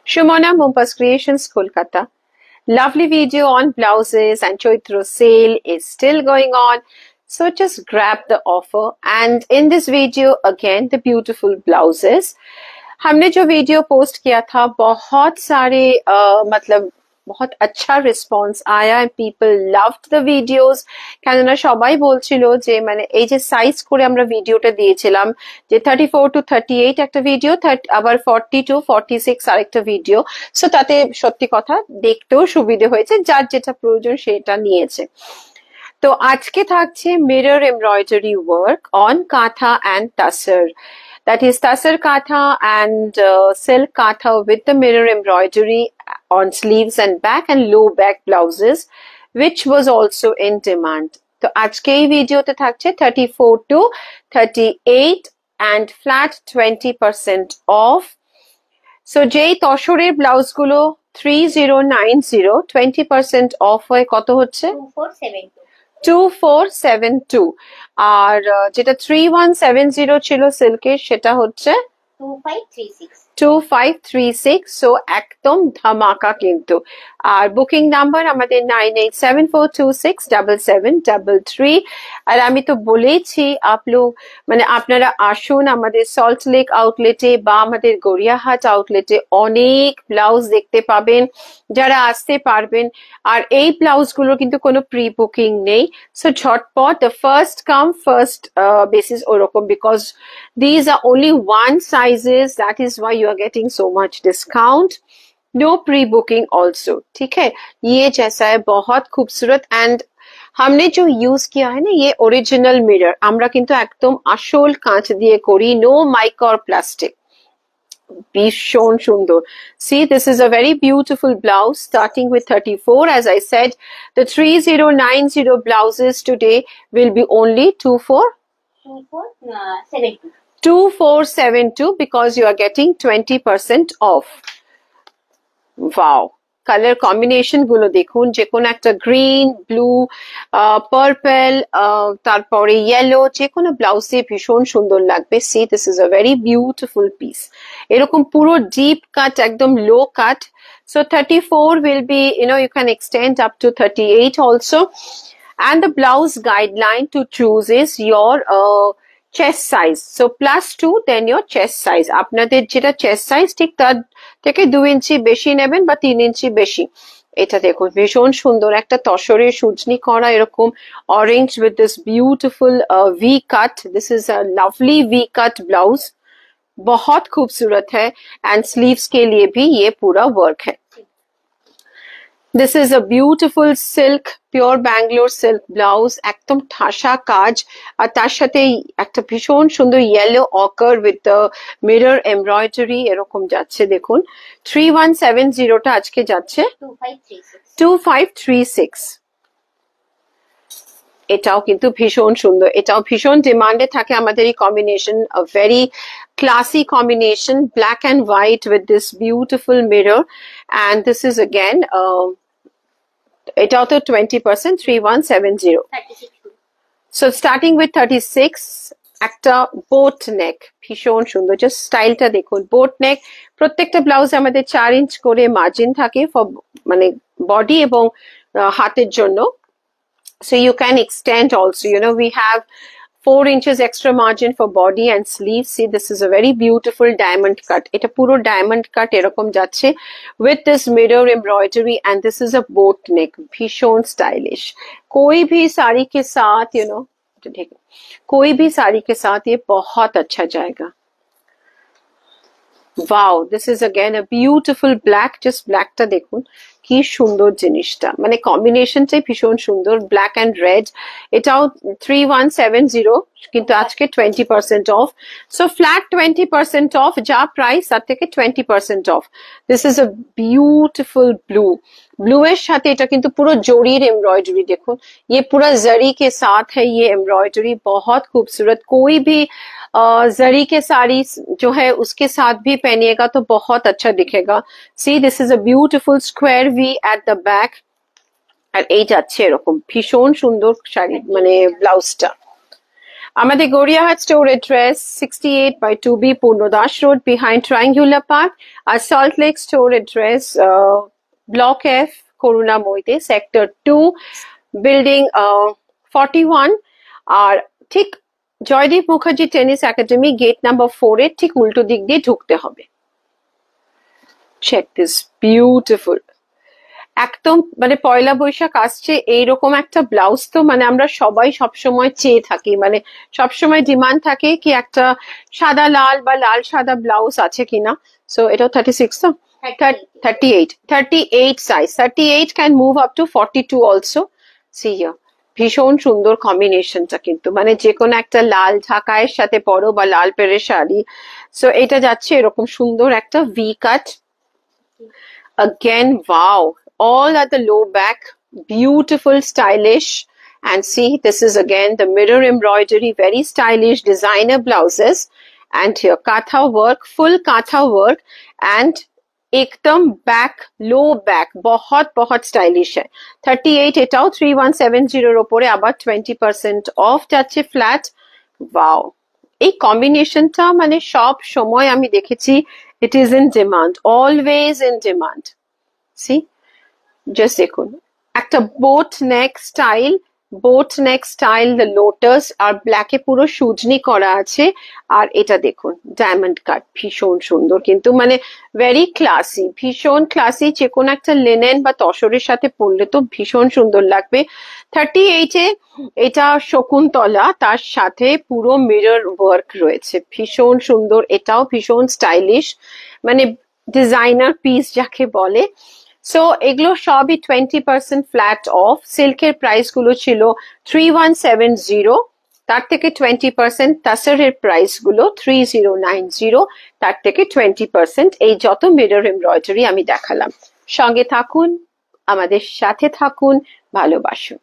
Shumona Mumpas Creations, Kolkata. Lovely video on blouses and Choitro sale is still going on. So just grab the offer, and in this video again the beautiful blouses. हमने जो video post किया था बहुत सारे मतलब बहुत अच्छा response আয়া and people loved the videos কেননা সবাই বলছিল যে মানে এই যে সাইজ করে আমরা ভিডিওটা দিয়েছিলাম যে 34 to 38 একটা ভিডিও আবার 40 to 46 আরেকটা ভিডিও সো তাতে সত্যি কথা দেখতেও সুবিধা হয়েছে যার যেটা প্রয়োজন সেটা নিয়েছে তো আজকে থাকছে মিরর এমব্রয়ডারি ওয়ার্ক অন কাঁথা and tassar. That is tassar katha and silk katha with the mirror embroidery on sleeves and back and low back blouses, which was also in demand. So আজকে এই ভিডিওতে থাকছে 34 to 38 and flat 20% off. So যেই তসরের blouse গুলো 3090 20% off হয়ে কত হচ্ছে 2472 আর যেটা 3170 ছিল সিল্কের সেটা হচ্ছে 2536 সো একদম ধামাকা কিন্তু আর বুকিং নাম্বার আমাদের 9874267733 আর আমি তো বলেছি মানে আপনারা আসুন আমাদের সল্ট লেক আউটলেটে বা আমাদের গড়িয়াহাট আউটলেটে অনেক ব্লাউজ দেখতে পাবেন যারা আসতে পারবেন আর এই ব্লাউজ গুলো কিন্তু কোনো প্রি বুকিং নেই সো ঝটপট the first come first basis ওরকম because these are only one sizes that is why you are getting so much discount no pre-booking also ठीक है ये जैसा है बहुत खूबसूरत and हमने जो यूज किया है ना ये ओरिजिनल मिरर আমরা কিন্তু একদম আসল কাঁচ দিয়ে করি no mic or plastic ভীষণ সুন্দর see this is a very beautiful blouse starting with 34 as I said the 3090 blouses today will be only 2472 because you are getting 20% off. Wow. Color combination গুলো দেখুন যে কোন একটা গ্রিন ব্লু পার্পল তারপরে yellow যে কোনো ব্লাউজে ভীষণ সুন্দর লাগবে see this is a very beautiful piece এরকম পুরো ডিপ কাট একদম লো কাট so 34 will be you can extend up to 38 also and the blouse guideline to choose is your chest size so +2 then your chest size আপনাদের যেটা chest size ঠিক তার থেকে 2 ইঞ্চি বেশি নেবেন বা 3 ইঞ্চি বেশি এটা দেখুন ভীষণ সুন্দর একটা তসরের সুজনি করা এরকম orange with this beautiful V cut this is a lovely V cut blouse बहुत खूबसूरत है and sleeves के लिए भी ये पूरा वर्क है This is a beautiful silk, pure Bangalore silk blouse. একদম ঠাসা কাজ আর তার সাথে একটা ভীষণ সুন্দর yellow ochre with the mirror embroidery এরকম যাচ্ছে দেখুন 3170 টা আজকে যাচ্ছে 2536 এটাও কিন্তু ভীষণ সুন্দর এটাও ভীষণ ডিমান্ডে থাকে আমাদের এই combination a very classy combination black and white with this beautiful mirror and this is again এটাও তো 20% 3170 so starting with 36 একটা বোট নেক ভীষণ সুন্দর জাস্ট স্টাইলটা দেখুন বোট নেক প্রত্যেকটা ব্লাউজে আমাদের 4 ইঞ্চ করে মার্জিন থাকে মানে বডি এবং হাতের জন্য so you can extend also we have 4 inches extra margin for body and sleeves see this is a very beautiful diamond cut এটা পুরো diamond cut এরকম যাচ্ছে with this mirror embroidery and this is a boat neck भीषण stylish कोई भी साड़ी के साथ कोई भी साड़ी के साथ ये बहुत अच्छा जाएगा wow this is again a beautiful black just black টা দেখুন কি সুন্দর জিনিসটা মানে কম্বিনেশনটাই ভীষণ সুন্দর ব্ল্যাক এন্ড রেড এটাও 3170 কিন্তু আজকে 20% অফ সো ফ্ল্যাট 20% অফ যা প্রাইস তার থেকে 20% of this is a beautiful blue blue এর সাথে এটা কিন্তু পুরো জরির एम्ब्रॉयडरी देखो ये पूरा जरी के साथ है ये एम्ब्रॉयडरी बहुत खूबसूरत कोई भी जरी के साड़ी जो है उसके साथ भी पहनिएगा तो बहुत अच्छा दिखेगा see this is a beautiful square we at the back আর এই যাচ্ছে এরকম ভীষণ সুন্দর শাড়ি মানে ব্লাউজটা আমাদের Gariahat store address 68/2B Purnadas road behind triangular park, আর salt lake store address block F করুণাময়ীতে সেক্টর 2 বিল্ডিং 41, আর ঠিক Joydeep Mukherjee tennis academy gate number 4 এর ঠিক উল্টো দিক দিয়ে ঢুকতে হবে। চেক দিস বিউটিফুল, একদম মানে পয়লা বৈশাখ আসছে, এইরকম একটা ব্লাউজ তো মানে আমরা সবাই সবসময় চেয়ে থাকি, মানে সবসময় ডিমান্ড থাকে কি একটা সাদা লাল বা লাল সাদা ব্লাউজ আছে কিনা। সো এটাও 36 তো 38 size, 38 can move up to 42 also. C here, ভীষণ সুন্দর কম্বিনেশনটা কিন্তু, মানে যে কোনো একটা লাল ঢাকায়ের সাথে পরো বা লাল পেরের শাড়ি। সো এটা যাচ্ছে এরকম সুন্দর একটা V cut. Again, wow, all at the low back, beautiful, stylish. And see, this is again the mirror embroidery, very stylish designer blouses. And here katha work, full katha work, and एकदम back, low back, बहुत stylish है। 38 এটাও 3170 এর উপরে, আবার 20% off যাচ্ছে flat। Wow, এই কম্বিনেশনটা মানে সব সময় আমি দেখেছি, it is in demand, always in demand. See, just দেখুন একটা boat neck style, the lotus আর ব্ল্যাকে পুরো সুজনি করা আছে, আর এটা দেখুন ডায়মন্ড কাট, ভীষণ সুন্দর কিন্তু, মানে ভেরি ক্লাসি, ভীষণ ক্লাসি। যে কোনো একটা লেনেন বা তসরের সাথে পরলে তো ভীষণ সুন্দর লাগবে। 38-এ এটা শকুন্তলা, তার সাথে পুরো মিরর ওয়ার্ক রয়েছে, ভীষণ সুন্দর, এটাও ভীষণ স্টাইলিশ, মানে ডিজাইনার পিস যাকে বলে। সো এগুলো সবই 20% ফ্ল্যাট অফ। সিল্কের প্রাইস গুলো ছিল 3170, তার থেকে 20%। তাসারের প্রাইস গুলো 3090, তার থেকে 20%। এই যত মিরর এমব্রয়ডারি আমি দেখালাম, সঙ্গে থাকুন, আমাদের সাথে থাকুন, ভালোবাসুন।